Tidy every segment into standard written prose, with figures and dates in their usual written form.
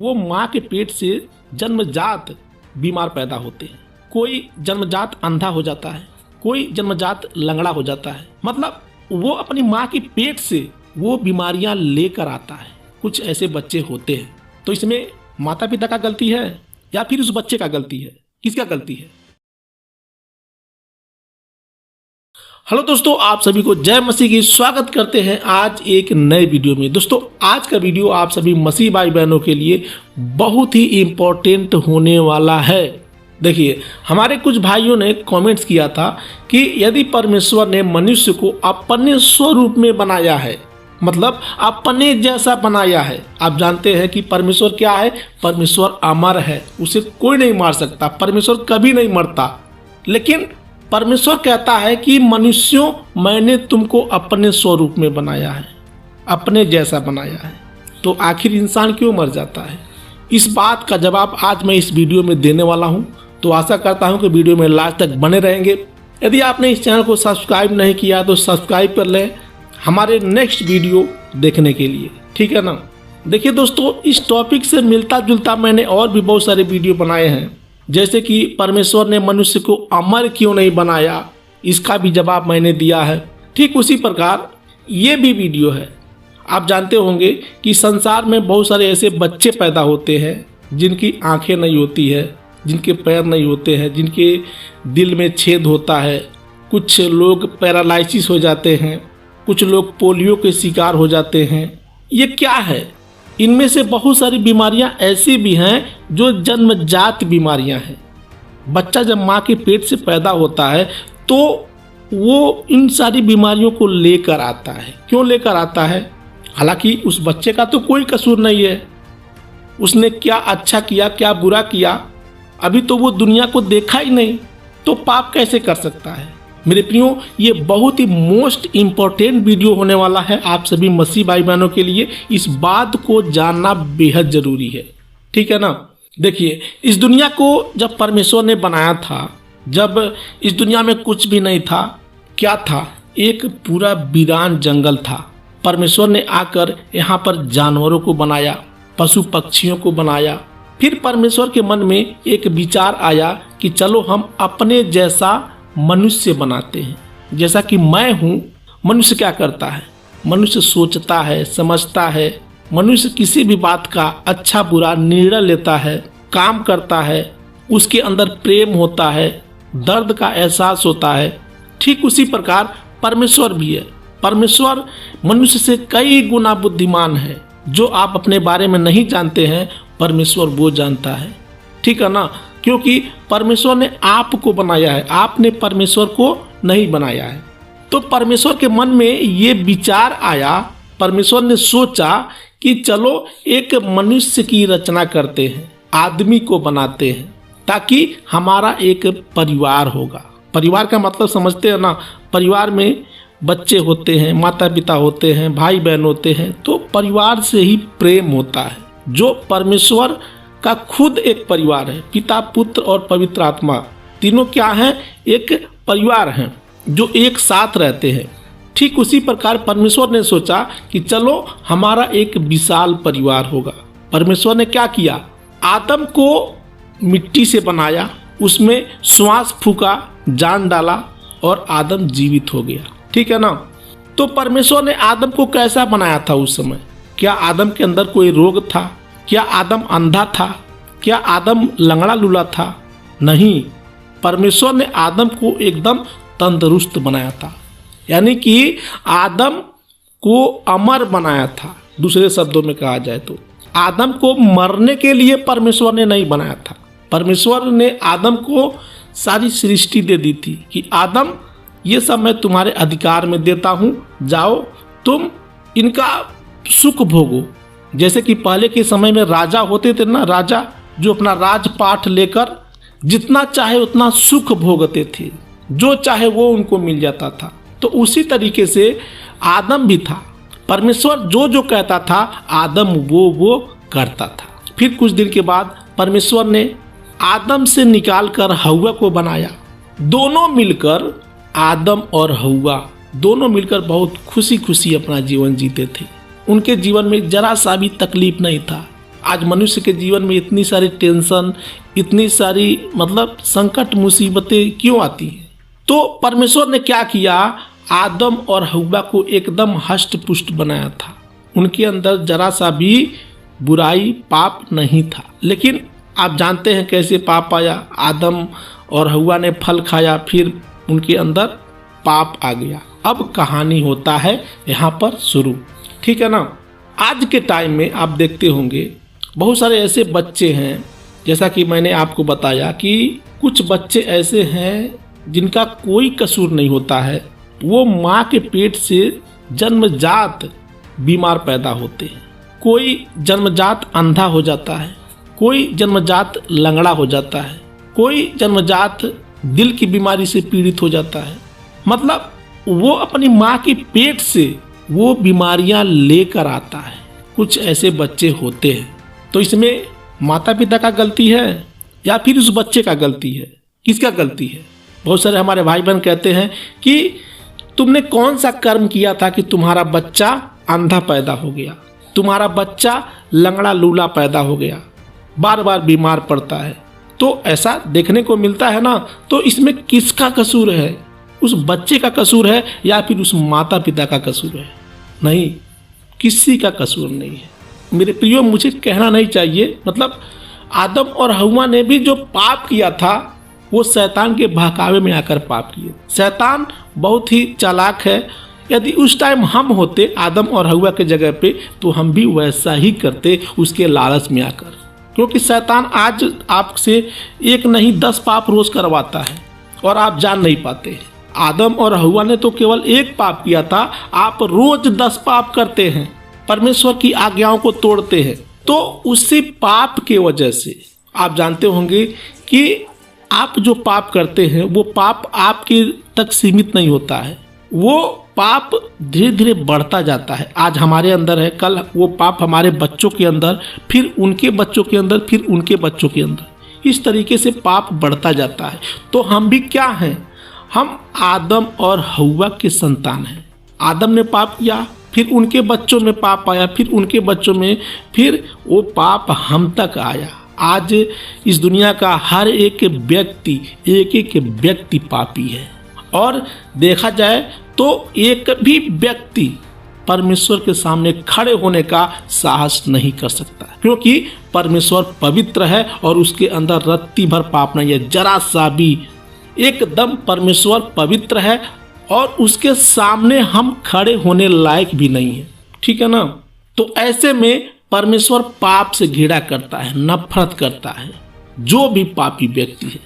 वो माँ के पेट से जन्मजात बीमार पैदा होते हैं। कोई जन्मजात अंधा हो जाता है, कोई जन्मजात लंगड़ा हो जाता है। मतलब वो अपनी माँ के पेट से वो बीमारियां लेकर आता है। कुछ ऐसे बच्चे होते हैं। तो इसमें माता पिता का गलती है या फिर उस बच्चे का गलती है? किसका गलती है? हेलो दोस्तों, आप सभी को जय मसीह की स्वागत करते हैं आज एक नए वीडियो में। दोस्तों, आज का वीडियो आप सभी मसीह भाई बहनों के लिए बहुत ही इम्पोर्टेंट होने वाला है। देखिए, हमारे कुछ भाइयों ने कमेंट्स किया था कि यदि परमेश्वर ने मनुष्य को अपने स्वरूप में बनाया है, मतलब अपने जैसा बनाया है। आप जानते हैं कि परमेश्वर क्या है? परमेश्वर अमर है, उसे कोई नहीं मार सकता। परमेश्वर कभी नहीं मरता। लेकिन परमेश्वर कहता है कि मनुष्यों, मैंने तुमको अपने स्वरूप में बनाया है, अपने जैसा बनाया है। तो आखिर इंसान क्यों मर जाता है? इस बात का जवाब आज मैं इस वीडियो में देने वाला हूं। तो आशा करता हूं कि वीडियो में लास्ट तक बने रहेंगे। यदि आपने इस चैनल को सब्सक्राइब नहीं किया तो सब्सक्राइब कर लें हमारे नेक्स्ट वीडियो देखने के लिए, ठीक है ना। देखिए दोस्तों, इस टॉपिक से मिलता जुलता मैंने और भी बहुत सारे वीडियो बनाए हैं, जैसे कि परमेश्वर ने मनुष्य को अमर क्यों नहीं बनाया, इसका भी जवाब मैंने दिया है। ठीक उसी प्रकार ये भी वीडियो है। आप जानते होंगे कि संसार में बहुत सारे ऐसे बच्चे पैदा होते हैं जिनकी आंखें नहीं होती है, जिनके पैर नहीं होते हैं, जिनके दिल में छेद होता है। कुछ लोग पैरालाइसिस हो जाते हैं, कुछ लोग पोलियो के शिकार हो जाते हैं। ये क्या है? इनमें से बहुत सारी बीमारियां ऐसी भी हैं जो जन्मजात बीमारियां हैं। बच्चा जब माँ के पेट से पैदा होता है तो वो इन सारी बीमारियों को लेकर आता है। क्यों लेकर आता है? हालांकि उस बच्चे का तो कोई कसूर नहीं है। उसने क्या अच्छा किया, क्या बुरा किया, अभी तो वो दुनिया को देखा ही नहीं, तो पाप कैसे कर सकता है? मेरे प्रियो, ये बहुत ही मोस्ट इम्पोर्टेंट वीडियो होने वाला है आप सभी मसीह भाई बहनों के लिए। इस बात को जानना बेहद जरूरी है, ठीक है ना। देखिए, इस दुनिया को जब परमेश्वर ने बनाया था, जब इस दुनिया में कुछ भी नहीं था, क्या था? एक पूरा वीरान जंगल था। परमेश्वर ने आकर यहाँ पर जानवरों को बनाया, पशु पक्षियों को बनाया। फिर परमेश्वर के मन में एक विचार आया कि चलो हम अपने जैसा मनुष्य बनाते हैं। जैसा कि मैं हूँ। मनुष्य क्या करता है? मनुष्य सोचता है, समझता है। मनुष्य किसी भी बात का अच्छा बुरा निर्णय लेता है, काम करता है। उसके अंदर प्रेम होता है, दर्द का एहसास होता है। ठीक उसी प्रकार परमेश्वर भी है। परमेश्वर मनुष्य से कई गुना बुद्धिमान है। जो आप अपने बारे में नहीं जानते हैं, परमेश्वर वो जानता है, ठीक है ना। क्योंकि परमेश्वर ने आपको बनाया है, आपने परमेश्वर को नहीं बनाया है। तो परमेश्वर के मन में ये विचार आया, परमेश्वर ने सोचा कि चलो एक मनुष्य की रचना करते हैं, आदमी को बनाते हैं, ताकि हमारा एक परिवार होगा। परिवार का मतलब समझते हैं ना। परिवार में बच्चे होते हैं, माता पिता होते हैं, भाई बहन होते हैं। तो परिवार से ही प्रेम होता है। जो परमेश्वर का खुद एक परिवार है, पिता, पुत्र और पवित्र आत्मा, तीनों क्या हैं? एक परिवार हैं जो एक साथ रहते हैं। ठीक उसी प्रकार परमेश्वर ने सोचा कि चलो हमारा एक विशाल परिवार होगा। परमेश्वर ने क्या किया? आदम को मिट्टी से बनाया, उसमें श्वास फूका, जान डाला और आदम जीवित हो गया, ठीक है ना। तो परमेश्वर ने आदम को कैसा बनाया था उस समय? क्या आदम के अंदर कोई रोग था? क्या आदम अंधा था? क्या आदम लंगड़ा लूला था? नहीं, परमेश्वर ने आदम को एकदम तंदुरुस्त बनाया था। यानी कि आदम को अमर बनाया था। दूसरे शब्दों में कहा जाए तो आदम को मरने के लिए परमेश्वर ने नहीं बनाया था। परमेश्वर ने आदम को सारी सृष्टि दे दी थी कि आदम, ये सब मैं तुम्हारे अधिकार में देता हूँ, जाओ तुम इनका सुख भोगो। जैसे कि पहले के समय में राजा होते थे ना, राजा जो अपना राजपाट लेकर जितना चाहे उतना सुख भोगते थे, जो चाहे वो उनको मिल जाता था। तो उसी तरीके से आदम भी था। परमेश्वर जो जो कहता था, आदम वो करता था। फिर कुछ दिन के बाद परमेश्वर ने आदम से निकालकर हव्वा को बनाया। दोनों मिलकर, आदम और हव्वा दोनों मिलकर बहुत खुशी खुशी अपना जीवन जीते थे। उनके जीवन में जरा सा भी तकलीफ नहीं था। आज मनुष्य के जीवन में इतनी सारी टेंशन, इतनी सारी मतलब संकट मुसीबतें क्यों आती हैं? तो परमेश्वर ने क्या किया, आदम और हव्वा को एकदम हष्ट पुष्ट बनाया था। उनके अंदर जरा सा भी बुराई पाप नहीं था। लेकिन आप जानते हैं कैसे पाप आया। आदम और हव्वा ने फल खाया, फिर उनके अंदर पाप आ गया। अब कहानी होता है यहाँ पर शुरू, ठीक है ना। आज के टाइम में आप देखते होंगे बहुत सारे ऐसे बच्चे हैं, जैसा कि मैंने आपको बताया कि कुछ बच्चे ऐसे हैं जिनका कोई कसूर नहीं होता है। वो माँ के पेट से जन्मजात बीमार पैदा होते हैं। कोई जन्मजात अंधा हो जाता है, कोई जन्मजात लंगड़ा हो जाता है, कोई जन्मजात दिल की बीमारी से पीड़ित हो जाता है। मतलब वो अपनी माँ के पेट से वो बीमारियां लेकर आता है। कुछ ऐसे बच्चे होते हैं। तो इसमें माता पिता का गलती है या फिर उस बच्चे का गलती है? किसका गलती है? बहुत सारे हमारे भाई बहन कहते हैं कि तुमने कौन सा कर्म किया था कि तुम्हारा बच्चा अंधा पैदा हो गया, तुम्हारा बच्चा लंगड़ा लूला पैदा हो गया, बार बार बीमार पड़ता है। तो ऐसा देखने को मिलता है ना। तो इसमें किसका कसूर है? उस बच्चे का कसूर है या फिर उस माता पिता का कसूर है? नहीं, किसी का कसूर नहीं है मेरे प्रियो। मुझे कहना नहीं चाहिए, मतलब आदम और हव्वा ने भी जो पाप किया था वो शैतान के बहकावे में आकर पाप किए। शैतान बहुत ही चालाक है। यदि उस टाइम हम होते आदम और हव्वा के जगह पे तो हम भी वैसा ही करते, उसके लालच में आकर। क्योंकि शैतान आज आपसे एक नहीं 10 पाप रोज करवाता है और आप जान नहीं पाते। आदम और हव्वा ने तो केवल एक पाप किया था, आप रोज 10 पाप करते हैं, परमेश्वर की आज्ञाओं को तोड़ते हैं। तो उसी पाप के वजह से आप जानते होंगे कि आप जो पाप करते हैं वो पाप आपके तक सीमित नहीं होता है, वो पाप धीरे धीरे बढ़ता जाता है। आज हमारे अंदर है, कल वो पाप हमारे बच्चों के अंदर, फिर उनके बच्चों के अंदर, फिर उनके बच्चों के अंदर। इस तरीके से पाप बढ़ता जाता है। तो हम भी क्या हैं? हम आदम और हव्वा के संतान हैं। आदम ने पाप किया, फिर उनके बच्चों में पाप आया, फिर उनके बच्चों में, फिर वो पाप हम तक आया। आज इस दुनिया का हर एक व्यक्ति, एक एक व्यक्ति पापी है। और देखा जाए तो एक भी व्यक्ति परमेश्वर के सामने खड़े होने का साहस नहीं कर सकता, क्योंकि परमेश्वर पवित्र है और उसके अंदर रत्ती भर पाप नहीं है, जरा सा भी। एकदम परमेश्वर पवित्र है और उसके सामने हम खड़े होने लायक भी नहीं है, ठीक है ना। तो ऐसे में परमेश्वर पाप से घृणा करता है, नफरत करता है, जो भी पापी व्यक्ति है।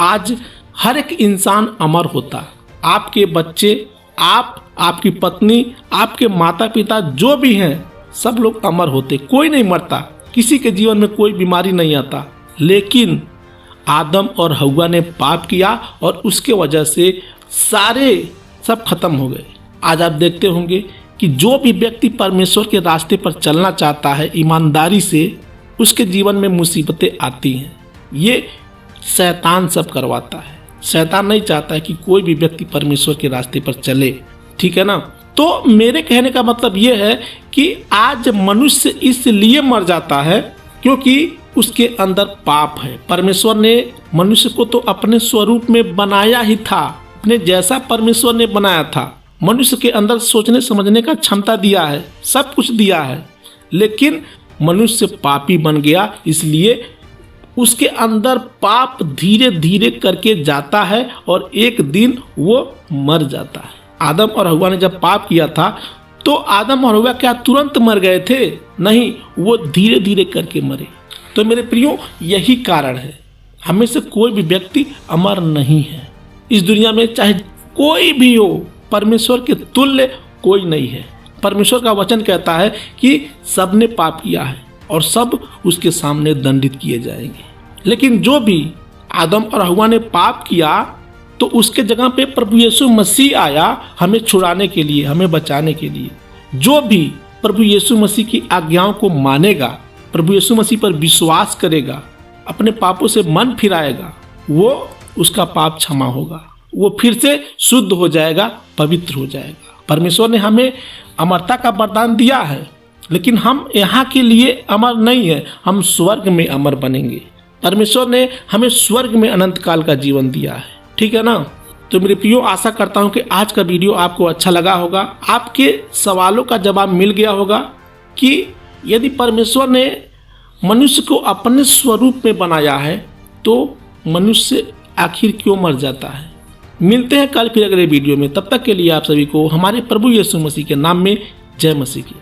आज हर एक इंसान अमर होता, आपके बच्चे, आपकी पत्नी, आपके माता पिता जो भी हैं, सब लोग अमर होते, कोई नहीं मरता, किसी के जीवन में कोई बीमारी नहीं आता। लेकिन आदम और हव्वा ने पाप किया और उसके वजह से सारे सब खत्म हो गए। आज आप देखते होंगे कि जो भी व्यक्ति परमेश्वर के रास्ते पर चलना चाहता है ईमानदारी से, उसके जीवन में मुसीबतें आती हैं। ये शैतान सब करवाता है। शैतान नहीं चाहता है कि कोई भी व्यक्ति परमेश्वर के रास्ते पर चले, ठीक है ना। तो मेरे कहने का मतलब ये है कि आज मनुष्य इसलिए मर जाता है क्योंकि उसके अंदर पाप है। परमेश्वर ने मनुष्य को तो अपने स्वरूप में बनाया ही था, अपने जैसा परमेश्वर ने बनाया था। मनुष्य के अंदर सोचने समझने का क्षमता दिया है, सब कुछ दिया है, लेकिन मनुष्य पापी बन गया। इसलिए उसके अंदर पाप धीरे धीरे करके जाता है और एक दिन वो मर जाता है। आदम और हव्वा ने जब पाप किया था तो आदम और हव्वा क्या तुरंत मर गए थे? नहीं, वो धीरे धीरे करके मरे। तो मेरे प्रियो, यही कारण है, हमें से कोई भी व्यक्ति अमर नहीं है। इस दुनिया में चाहे कोई भी हो, परमेश्वर के तुल्य कोई नहीं है। परमेश्वर का वचन कहता है कि सबने पाप किया है और सब उसके सामने दंडित किए जाएंगे। लेकिन जो भी आदम और हव्वा ने पाप किया तो उसके जगह पे प्रभु यीशु मसीह आया हमें छुड़ाने के लिए, हमें बचाने के लिए। जो भी प्रभु यीशु मसीह की आज्ञाओं को मानेगा, प्रभु यीशु मसीह पर विश्वास करेगा, अपने पापों से मन फिराएगा, वो उसका पाप क्षमा होगा, वो फिर से शुद्ध हो जाएगा, पवित्र हो जाएगा। परमेश्वर ने हमें अमरता का वरदान दिया है। लेकिन हम यहाँ के लिए अमर नहीं है, हम स्वर्ग में अमर बनेंगे। परमेश्वर ने हमें स्वर्ग में अनंत काल का जीवन दिया है, ठीक है ना। तो मेरे प्रियो, आशा करता हूँ कि आज का वीडियो आपको अच्छा लगा होगा, आपके सवालों का जवाब मिल गया होगा कि यदि परमेश्वर ने मनुष्य को अपने स्वरूप में बनाया है तो मनुष्य आखिर क्यों मर जाता है। मिलते हैं कल फिर अगले वीडियो में, तब तक के लिए आप सभी को हमारे प्रभु यीशु मसीह के नाम में जय मसीह की।